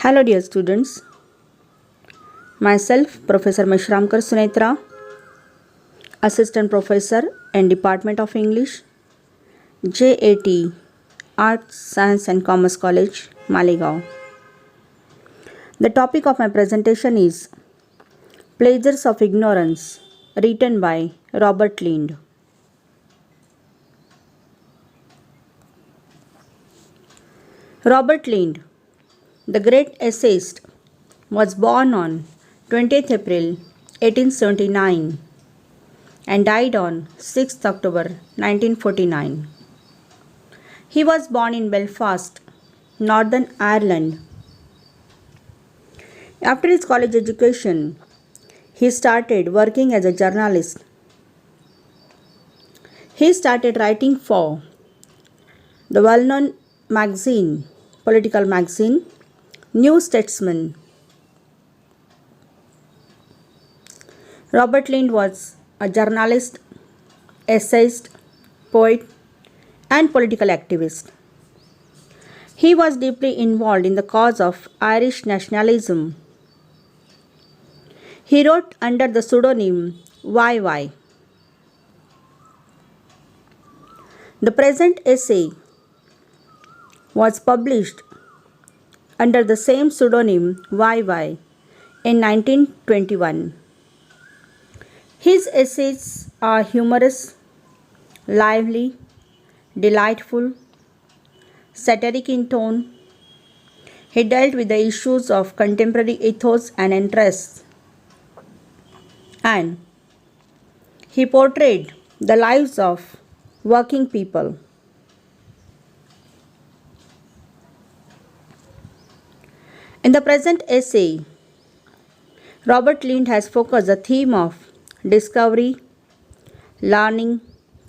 Hello dear students, myself Professor Meshramkar Sunetra, Assistant Professor in Department of English, JAT, Arts, Science and Commerce College, Malegaon. The topic of my presentation is Pleasures of Ignorance, written by Robert Lind. Robert Lind, the great essayist, was born on 20th April 1879 and died on 6th October 1949. He was born in Belfast, Northern Ireland. After his college education, he started working as a journalist. He started writing for the well-known political magazine, New Statesman. Robert Lind was a journalist, essayist, poet, and political activist. He was deeply involved in the cause of Irish nationalism. He wrote under the pseudonym YY. The present essay was published under the same pseudonym YY in 1921. His essays are humorous, lively, delightful, satiric in tone. He dealt with the issues of contemporary ethos and interests, and he portrayed the lives of working people. In the present essay, Robert Lind has focused the theme of discovery, learning,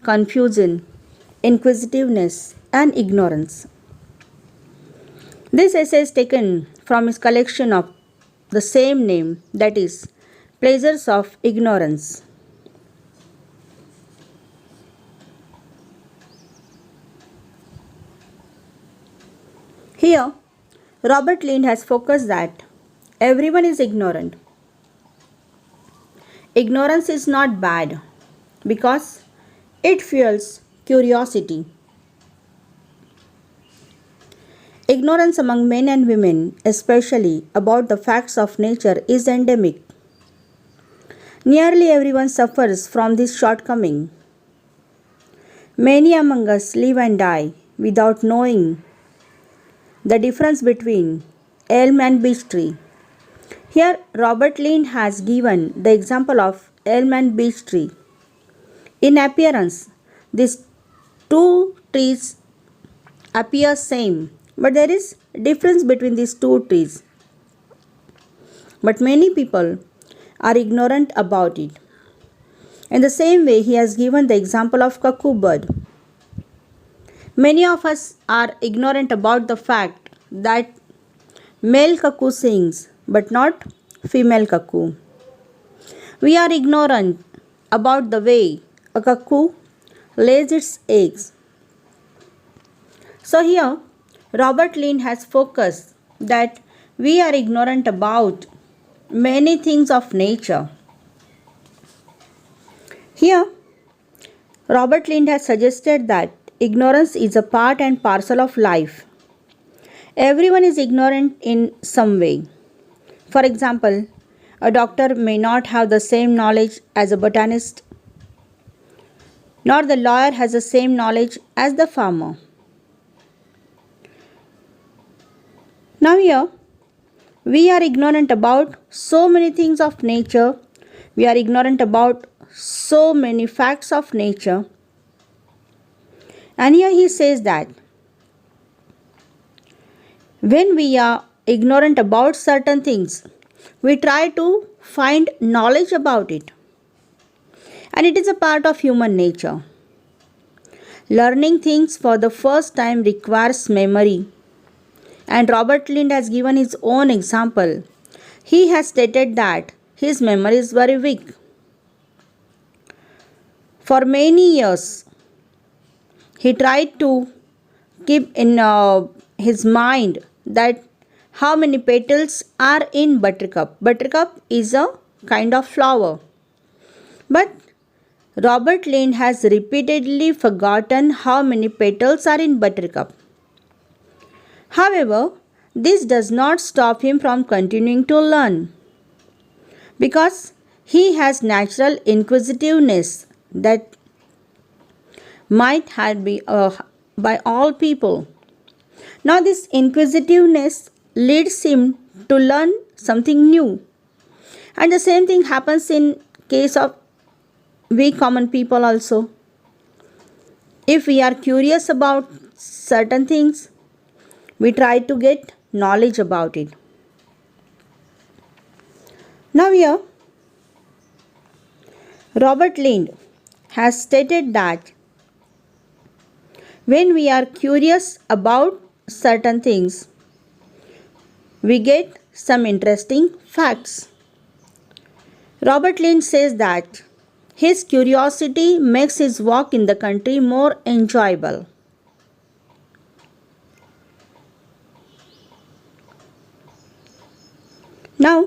confusion, inquisitiveness, and ignorance. This essay is taken from his collection of the same name, that is, Pleasures of Ignorance. Here, Robert Lind has focused that everyone is ignorant. Ignorance is not bad because it fuels curiosity. Ignorance among men and women, especially about the facts of nature, is endemic. Nearly everyone suffers from this shortcoming. Many among us live and die without knowing the difference between elm and beech tree. Here, Robert Lind has given the example of elm and beech tree. In appearance, these two trees appear same, but there is difference between these two trees. But many people are ignorant about it. In the same way, he has given the example of cuckoo bird. Many of us are ignorant about the fact that male cuckoo sings, but not female cuckoo. We are ignorant about the way a cuckoo lays its eggs. So here, Robert Lind has focused that we are ignorant about many things of nature. Here, Robert Lind has suggested that ignorance is a part and parcel of life. Everyone is ignorant in some way. For example, a doctor may not have the same knowledge as a botanist, nor the lawyer has the same knowledge as the farmer. Now here, we are ignorant about so many things of nature. We are ignorant about so many facts of nature. And here he says that when we are ignorant about certain things, we try to find knowledge about it. And it is a part of human nature. Learning things for the first time requires memory. And Robert Lind has given his own example. He has stated that his memory is very weak. For many years, he tried to keep in his mind that how many petals are in buttercup. Buttercup is a kind of flower. But Robert Lind has repeatedly forgotten how many petals are in buttercup. However, this does not stop him from continuing to learn because he has natural inquisitiveness that might have been by all people. Now, this inquisitiveness leads him to learn something new. And the same thing happens in case of we common people also. If we are curious about certain things, we try to get knowledge about it. Now here, Robert Lind has stated that when we are curious about certain things, we get some interesting facts. Robert Lind says that his curiosity makes his walk in the country more enjoyable. Now,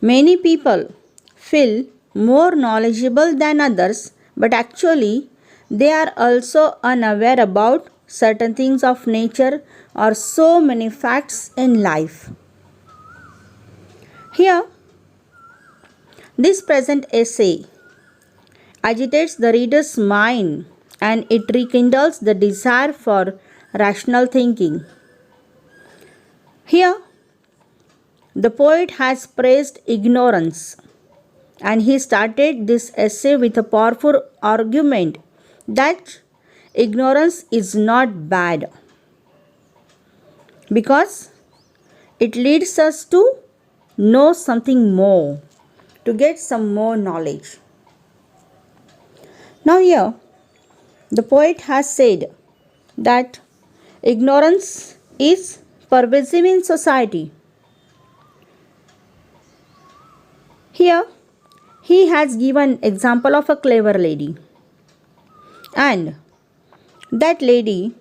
many people feel more knowledgeable than others, but actually they are also unaware about certain things of nature or so many facts in life. Here, this present essay agitates the reader's mind and it rekindles the desire for rational thinking. Here, the poet has praised ignorance and he started this essay with a powerful argument that ignorance is not bad because it leads us to know something more, to get some more knowledge. Now, here the poet has said that ignorance is pervasive in society. Here he has given example of a clever lady, and that lady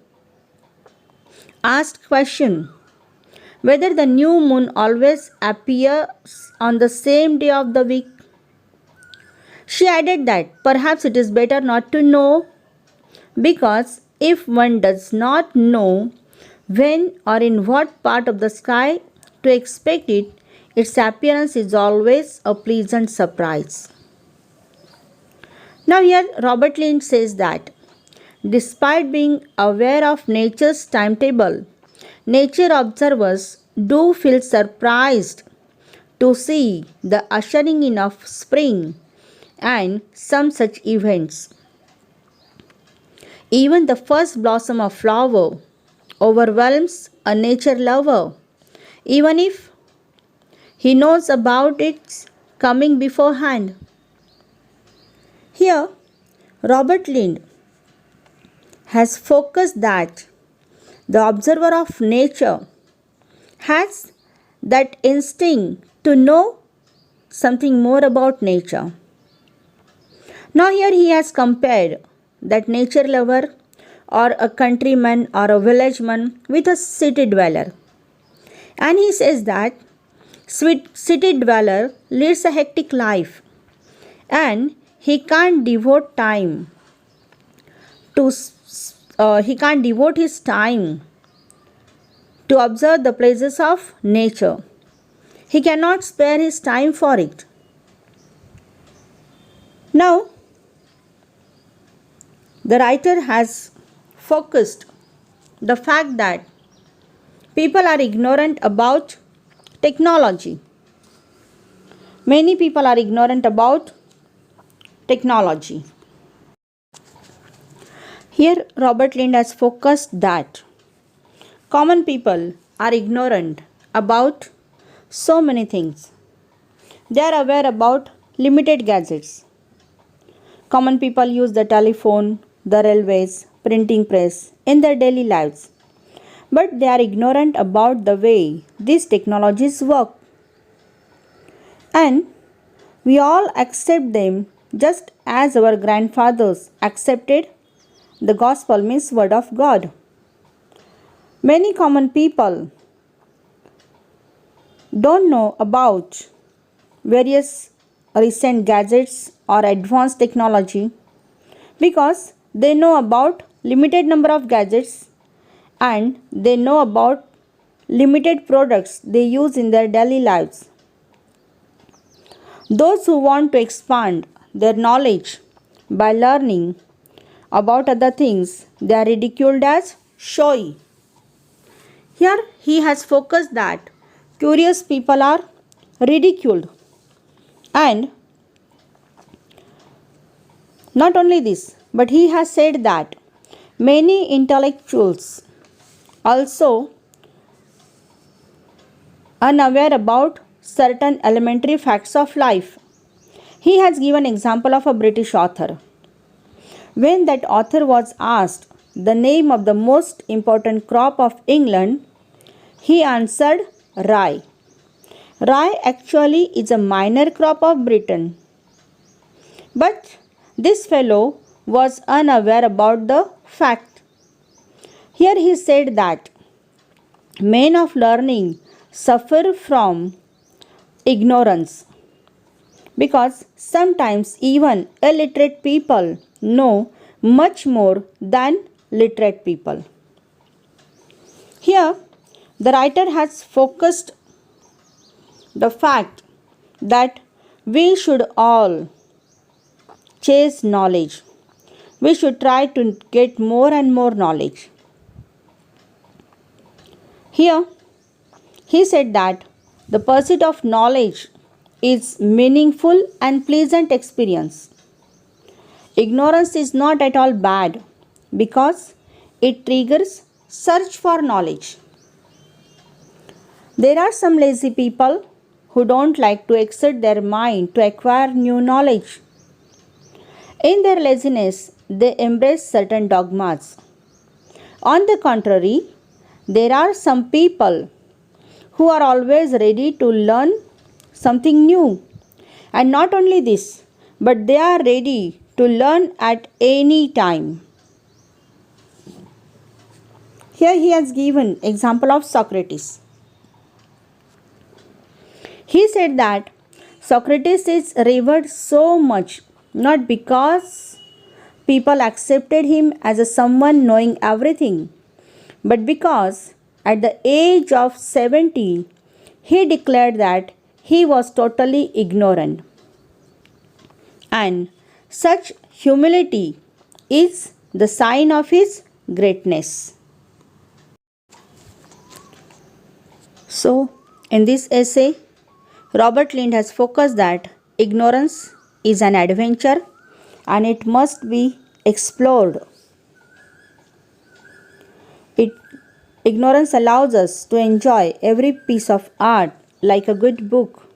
asked question whether the new moon always appears on the same day of the week. She added that perhaps it is better not to know because if one does not know when or in what part of the sky to expect it, its appearance is always a pleasant surprise. Now, here Robert Lind says that despite being aware of nature's timetable, nature observers do feel surprised to see the ushering in of spring and some such events. Even the first blossom of flower overwhelms a nature lover, even if he knows about its coming beforehand. Here, Robert Lind has focused that the observer of nature has that instinct to know something more about nature. Now, here he has compared that nature lover or a countryman or a villageman with a city dweller. And he says that city dweller leads a hectic life and he can't devote his time to observe the places of nature. He cannot spare his time for it. Now, the writer has focused the fact that people are ignorant about technology. Many people are ignorant about technology. Here, Robert Lind has focused that common people are ignorant about so many things. They are aware about limited gadgets. Common people use the telephone, the railways, printing press in their daily lives. But they are ignorant about the way these technologies work. And we all accept them just as our grandfathers accepted the gospel means word of God. Many common people don't know about various recent gadgets or advanced technology because they know about limited number of gadgets and they know about limited products they use in their daily lives. Those who want to expand their knowledge by learning about other things, they are ridiculed as showy. Here he has focused that curious people are ridiculed. And not only this, but he has said that many intellectuals also unaware about certain elementary facts of life. He has given example of a British author. When that author was asked the name of the most important crop of England, he answered rye. Rye actually is a minor crop of Britain. But this fellow was unaware about the fact. Here he said that men of learning suffer from ignorance because sometimes even illiterate people know much more than literate people. Here the writer has focused the fact that we should all chase knowledge. We should try to get more and more knowledge. Here he said that the pursuit of knowledge is meaningful and pleasant experience. Ignorance is not at all bad because it triggers search for knowledge. There are some lazy people who don't like to exert their mind to acquire new knowledge. In their laziness, they embrace certain dogmas. On the contrary, there are some people who are always ready to learn something new. And not only this, but they are ready to learn at any time. Here he has given example of Socrates. He said that Socrates is revered so much not because people accepted him as a someone knowing everything, but because at the age of 70 he declared that he was totally ignorant. And such humility is the sign of his greatness. So, in this essay, Robert Lind has focused that ignorance is an adventure and it must be explored. Ignorance allows us to enjoy every piece of art like a good book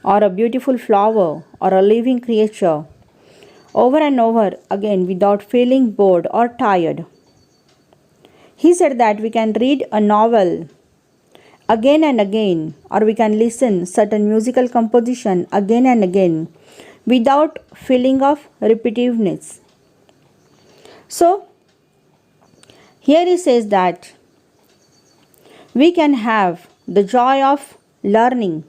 or a beautiful flower or a living creature over and over again without feeling bored or tired. He said that we can read a novel again and again, or we can listen certain musical composition again and again without feeling of repetitiveness. So here he says that we can have the joy of learning.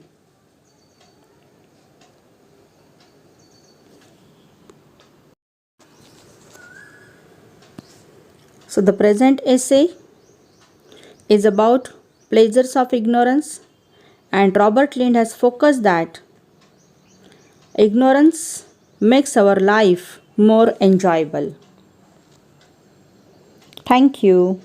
So the present essay is about pleasures of ignorance, and Robert Lind has focused that ignorance makes our life more enjoyable. Thank you.